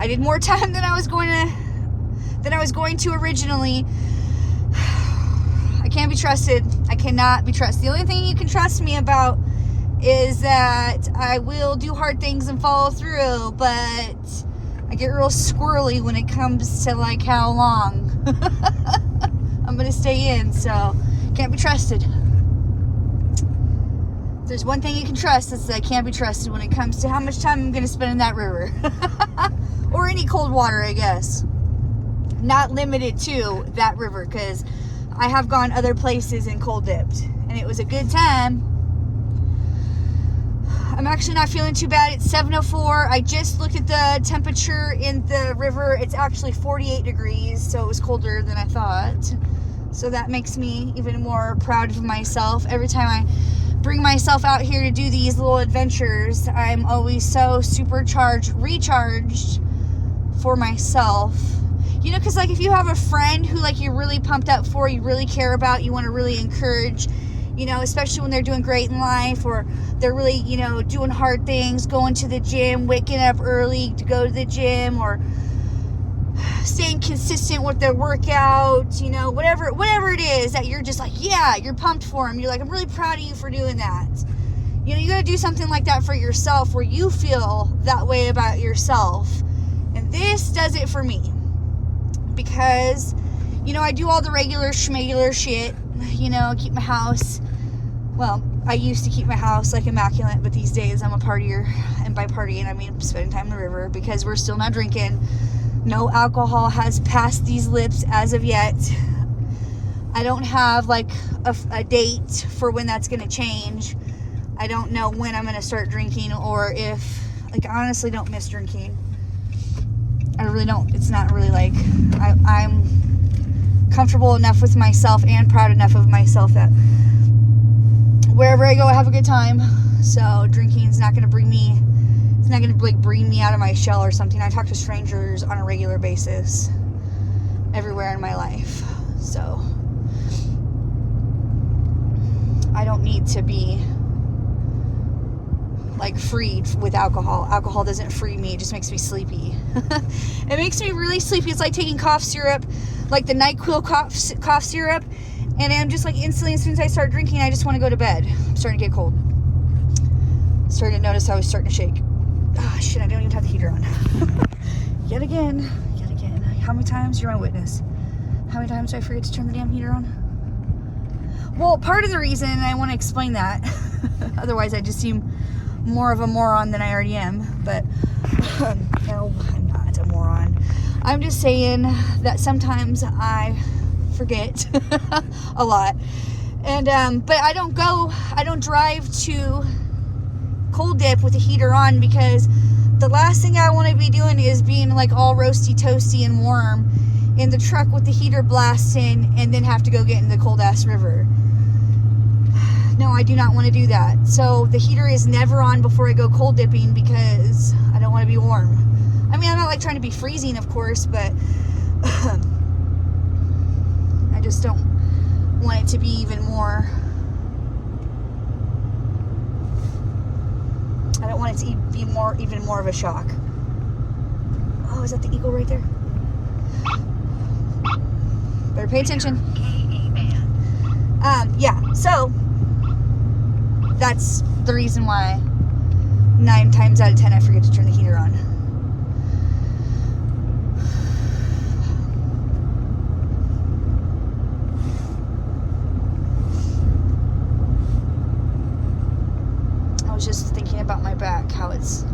I did more time than I was going to originally. I can't be trusted. I cannot be trusted. The only thing you can trust me about is that I will do hard things and follow through, but I get real squirrely when it comes to like how long I'm gonna stay in, so can't be trusted. If there's one thing you can trust, it's that I can't be trusted when it comes to how much time I'm gonna spend in that river. Or any cold water, I guess. Not limited to that river, because I have gone other places and cold dipped, and it was a good time. I'm actually not feeling too bad. It's 7:04. I just looked at the temperature in the river. It's actually 48 degrees, so it was colder than I thought. So that makes me even more proud of myself. Every time I bring myself out here to do these little adventures, I'm always so supercharged, recharged for myself. You know, because like if you have a friend who like you're really pumped up for, you really care about, you want to really encourage, you know, especially when they're doing great in life, or they're really, you know, doing hard things, going to the gym, waking up early to go to the gym, or staying consistent with their workout, you know, whatever it is that you're just like, yeah, you're pumped for them. You're like, I'm really proud of you for doing that. You know, you got to do something like that for yourself where you feel that way about yourself. And this does it for me. Because, you know, I do all the regular schmegular shit. You know, keep my house, well, I used to keep my house like immaculate, but these days I'm a partier, and by partying I mean spending time in the river, because we're still not drinking. No alcohol has passed these lips as of yet. I don't have like a date for when that's going to change. I don't know when I'm going to start drinking, or if, like, I honestly don't miss drinking. I really don't. It's not really like, I'm comfortable enough with myself and proud enough of myself that wherever I go, I have a good time. So drinking is not going to bring me, it's not going to like bring me out of my shell or something. I talk to strangers on a regular basis everywhere in my life. So I don't need to be like freed with alcohol. Alcohol doesn't free me. It just makes me sleepy. It makes me really sleepy. It's like taking cough syrup, like the NyQuil cough syrup, and I'm just like instantly, as soon as I start drinking, I just want to go to bed. I'm starting to get cold. Starting to notice I was starting to shake. Ah, shit, I don't even have the heater on. Yet again. How many times? You're my witness. How many times do I forget to turn the damn heater on? Well, part of the reason, and I want to explain that, otherwise I just seem more of a moron than I already am, but no, I'm not a moron. I'm just saying that sometimes I forget a lot, and but I don't drive to cold dip with the heater on, because the last thing I want to be doing is being like all roasty toasty and warm in the truck with the heater blasting, and then have to go get in the cold ass river. No, I do not want to do that. So the heater is never on before I go cold dipping, because I don't want to be warm. I mean, I'm not like trying to be freezing, of course, but I just don't want it to be even more. I don't want it to be even more of a shock. Oh, is that the eagle right there? Better pay attention. Yeah, so that's the reason why 9 times out of 10 I forget to turn the heater on. I was just thinking about my back, how it's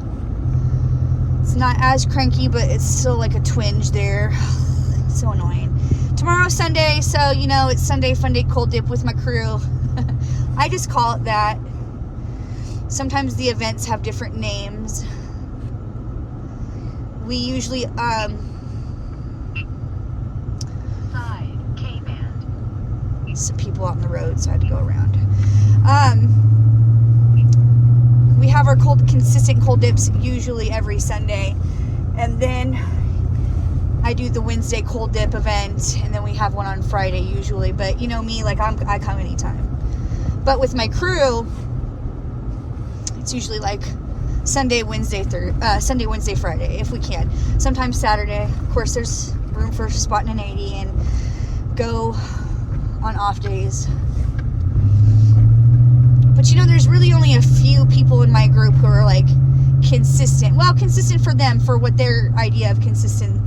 not as cranky, but it's still like a twinge there. It's so annoying. Tomorrow's Sunday, so you know, it's Sunday Fun Day Cold Dip with my crew. I just call it that. Sometimes the events have different names. We usually side K-band. Some people out on the road, so I had to go around. We have our consistent cold dips usually every Sunday, and then I do the Wednesday cold dip event, and then we have one on Friday usually. But you know me, like I come anytime. But with my crew, it's usually like Sunday, Wednesday, Friday, if we can. Sometimes Saturday. Of course, there's room for spotting an 80 and go on off days. But you know, there's really only a few people in my group who are like consistent. Well, consistent for them, for what their idea of consistent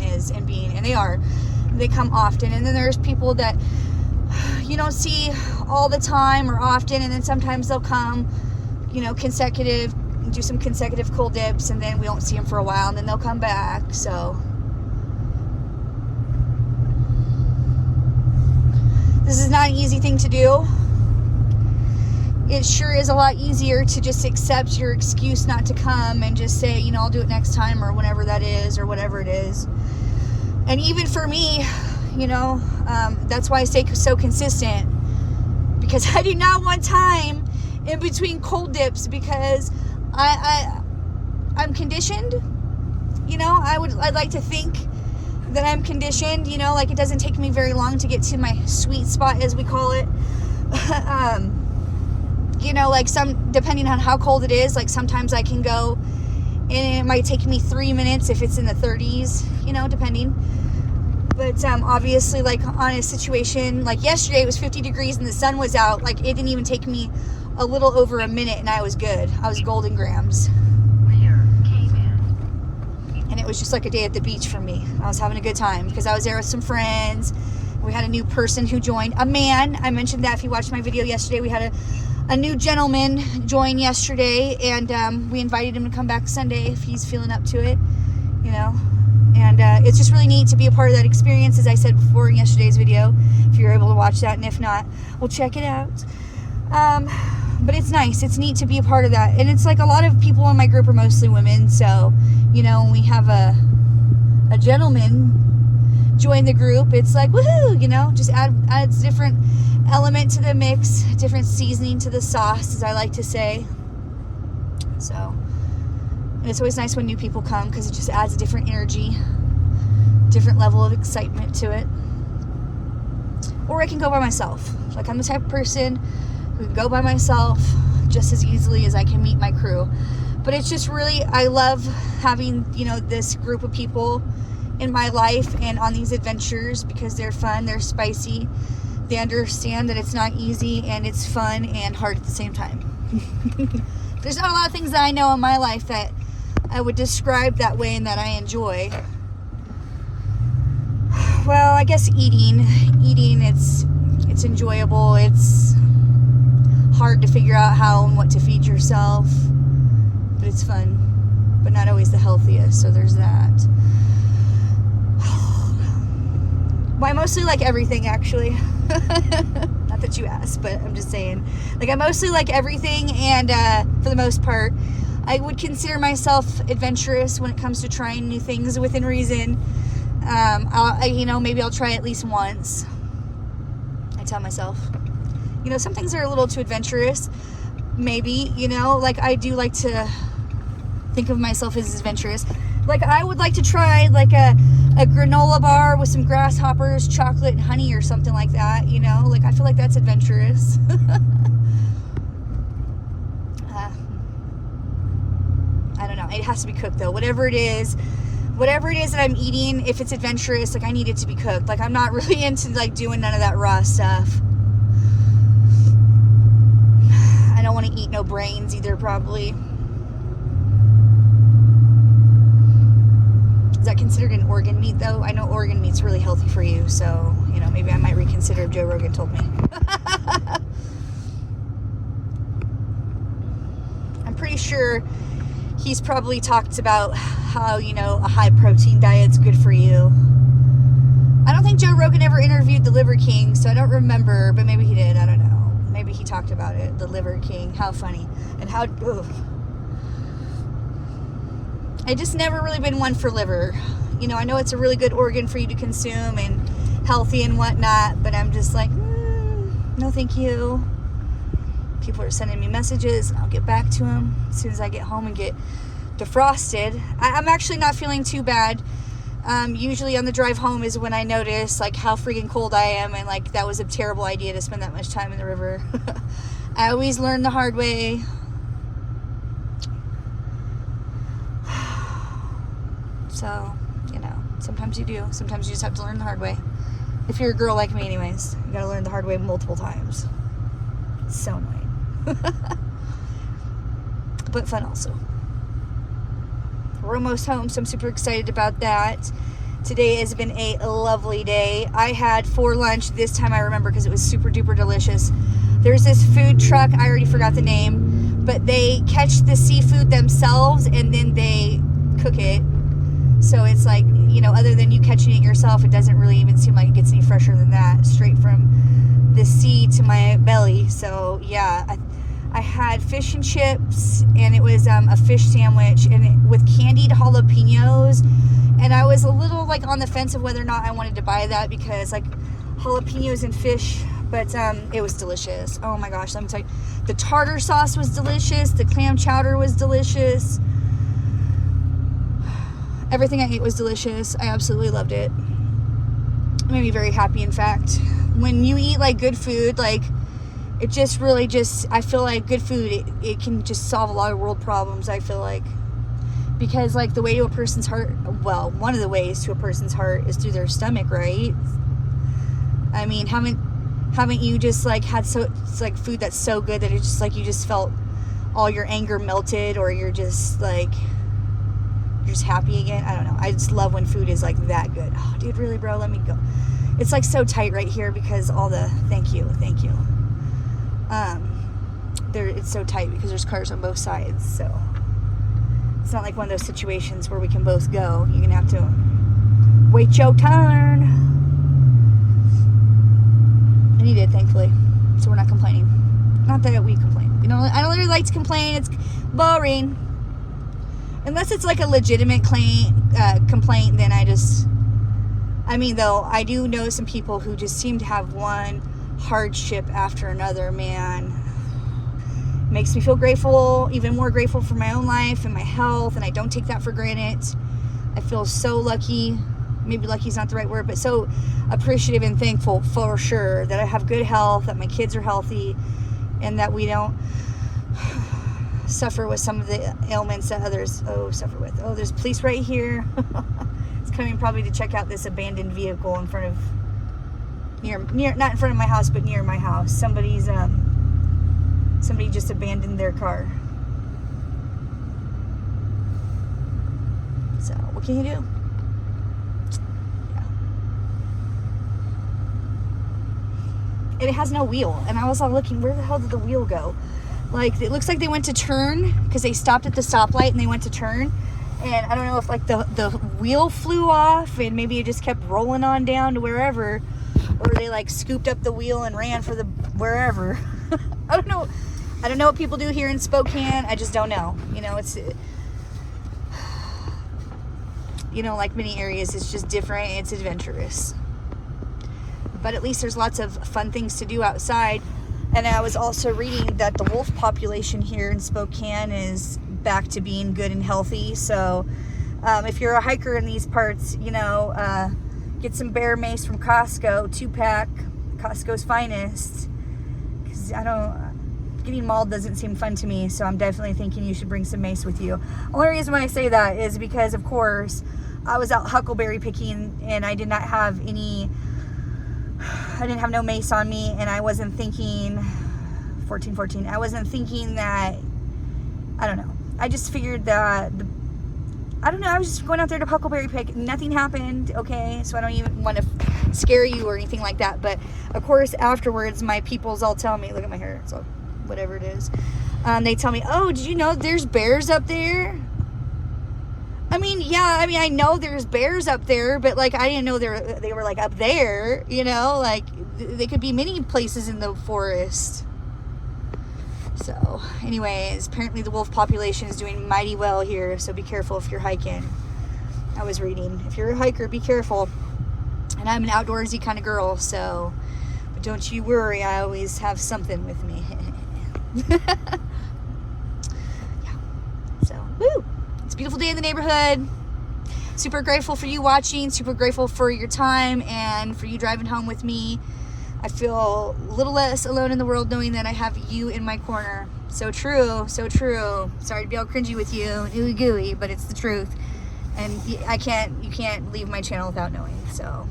is and being, and they come often. And then there's people that you don't see all the time or often, and then sometimes they'll come, you know, do some consecutive cold dips, and then we won't see them for a while, and then they'll come back. So this is not an easy thing to do. It sure is a lot easier to just accept your excuse not to come and just say, you know, I'll do it next time, or whenever that is, or whatever it is. And even for me, you know, that's why I stay so consistent, because I do not want time in between cold dips, because I'm conditioned. You know, I'd like to think that I'm conditioned, you know, like it doesn't take me very long to get to my sweet spot, as we call it. You know, like depending on how cold it is, like sometimes I can go and it might take me 3 minutes if it's in the 30s, you know, depending. But obviously, like on a situation like yesterday, it was 50 degrees and the sun was out. Like it didn't even take me a little over a minute, and I was good. I was golden grams. And it was just like a day at the beach for me. I was having a good time because I was there with some friends. We had a new person who joined, a man. I mentioned that if you watched my video yesterday, we had a new gentleman join yesterday, and we invited him to come back Sunday if he's feeling up to it, you know. And it's just really neat to be a part of that experience, as I said before in yesterday's video, if you're able to watch that, and if not, well, check it out. But it's nice. It's neat to be a part of that. And it's like a lot of people in my group are mostly women, so, you know, when we have a gentleman join the group, it's like, woohoo, you know, just adds different element to the mix, different seasoning to the sauce, as I like to say. So, and it's always nice when new people come, because it just adds a different energy, different level of excitement to it. Or I can go by myself. Like, I'm the type of person who can go by myself just as easily as I can meet my crew. But it's just really, I love having, you know, this group of people in my life and on these adventures, because they're fun, they're spicy, they understand that it's not easy, and it's fun and hard at the same time. There's not a lot of things that I know in my life that I would describe that way and that I enjoy. Well, I guess eating, it's enjoyable. It's hard to figure out how and what to feed yourself, but it's fun, but not always the healthiest, so there's that. Well, I mostly like everything, actually. Not that you asked, but I'm just saying. Like, I mostly like everything, and for the most part, I would consider myself adventurous when it comes to trying new things within reason. You know, maybe I'll try at least once. I tell myself. You know, some things are a little too adventurous. Maybe, you know, like I do like to think of myself as adventurous. Like, I would like to try like a granola bar with some grasshoppers, chocolate, and honey, or something like that, you know? Like, I feel like that's adventurous. I don't know. It has to be cooked, though. Whatever it is that I'm eating, if it's adventurous, like, I need it to be cooked. Like, I'm not really into, like, doing none of that raw stuff. I don't want to eat no brains either, probably. Is that considered an organ meat, though? I know organ meat's really healthy for you, so, you know, maybe I might reconsider if Joe Rogan told me. I'm pretty sure he's probably talked about how, you know, a high-protein diet's good for you. I don't think Joe Rogan ever interviewed the Liver King, so I don't remember, but maybe he did. I don't know. Maybe he talked about it, the Liver King. How funny. And how... Ugh. I just never really been one for liver. You know, I know it's a really good organ for you to consume and healthy and whatnot, but I'm just like, no thank you. People are sending me messages, and I'll get back to them as soon as I get home and get defrosted. I'm actually not feeling too bad. Usually on the drive home is when I notice, like, how freaking cold I am, and, like, that was a terrible idea to spend that much time in the river. I always learn the hard way. So, sometimes you do. Sometimes you just have to learn the hard way. If you're a girl like me anyways, you gotta learn the hard way multiple times. It's so annoying. But fun also. We're almost home, so I'm super excited about that. Today has been a lovely day. I had for lunch, this time I remember because it was super duper delicious. There's this food truck, I already forgot the name, but they catch the seafood themselves and then they cook it. So it's like, other than you catching it yourself, it doesn't really even seem like it gets any fresher than that, straight from the sea to my belly. So yeah, I had fish and chips, and it was a fish sandwich with candied jalapenos. And I was a little on the fence of whether or not I wanted to buy that because jalapenos and fish, but it was delicious. Oh my gosh, let me tell you. The tartar sauce was delicious. The clam chowder was delicious. Everything I ate was delicious. I absolutely loved it. It made me very happy, in fact. When you eat good food, it just really I feel like good food, it can just solve a lot of world problems, I feel like. Because the way to a person's heart, well, one of the ways to a person's heart is through their stomach, right? I mean, haven't you just had food that's so good that it's just you just felt all your anger melted, or you're just you're just happy again? I don't know. I just love when food is that good. Oh, dude, really, bro? Let me go. It's so tight right here because all the thank you. It's so tight because there's cars on both sides, so it's not one of those situations where we can both go. You're gonna have to wait your turn. And he did, thankfully, so we're not complaining. Not that we complain. I don't really like to complain. It's boring. Unless it's a legitimate complaint, then though, I do know some people who just seem to have one hardship after another, man. Makes me feel grateful, even more grateful for my own life and my health, and I don't take that for granted. I feel so lucky. Maybe lucky is not the right word, but so appreciative and thankful for sure that I have good health, that my kids are healthy, and that we don't suffer with some of the ailments that others suffer with. Oh, there's police right here. It's coming probably to check out this abandoned vehicle in front of near not in front of my house, but near my house. Somebody just abandoned their car. So what can you do? Yeah. And it has no wheel, and I was all looking, where the hell did the wheel go? It looks like they went to turn because they stopped at the stoplight and they went to turn, and I don't know if the wheel flew off and maybe it just kept rolling on down to wherever, or they scooped up the wheel and ran for the wherever. I don't know what people do here in Spokane. I just don't know. It's like many areas, it's just different. It's adventurous, but at least there's lots of fun things to do outside. And I was also reading that the wolf population here in Spokane is back to being good and healthy. So if you're a hiker in these parts, get some bear mace from Costco, 2-pack, Costco's finest. Because getting mauled doesn't seem fun to me, so I'm definitely thinking you should bring some mace with you. Only reason why I say that is because, of course, I was out huckleberry picking and I didn't have no mace on me, and I wasn't thinking, 14, I wasn't thinking that, I don't know. I just figured that, I was just going out there to huckleberry pick. Nothing happened, okay? So I don't even want to scare you or anything like that. But, of course, afterwards, my peoples all tell me, look at my hair, so whatever it is. They tell me, oh, did you know there's bears up there? I know there's bears up there, but I didn't know they were up there, they could be many places in the forest. So anyways, apparently the wolf population is doing mighty well here, so be careful if you're hiking. I was reading, if you're a hiker, be careful. And I'm an outdoorsy kind of girl, so, but don't you worry, I always have something with me. Yeah. So, woo! It's a beautiful day in the neighborhood. Super grateful for you watching, super grateful for your time and for you driving home with me. I feel a little less alone in the world knowing that I have you in my corner. So true, so true. Sorry to be all cringy with you, ooey gooey, but it's the truth. And you can't leave my channel without knowing. So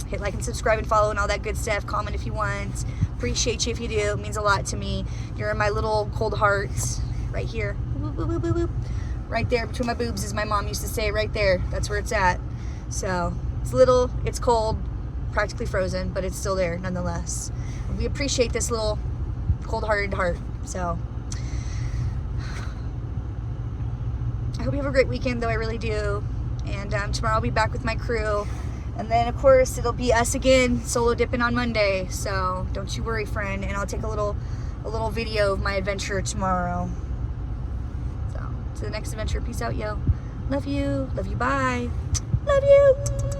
hit like and subscribe and follow and all that good stuff. Comment if you want. Appreciate you if you do. It means a lot to me. You're in my little cold hearts right here. Boop, boop, boop, boop, boop. Right there between my boobs, as my mom used to say, right there. That's where it's at. So it's little, it's cold, practically frozen, but it's still there nonetheless. We appreciate this little cold-hearted heart. So I hope you have a great weekend, though. I really do. And tomorrow I'll be back with my crew. And then, of course, it'll be us again, solo dipping on Monday. So don't you worry, friend. And I'll take a little video of my adventure tomorrow. So to the next adventure. Peace out, yo. Love you. Love you. Bye. Love you.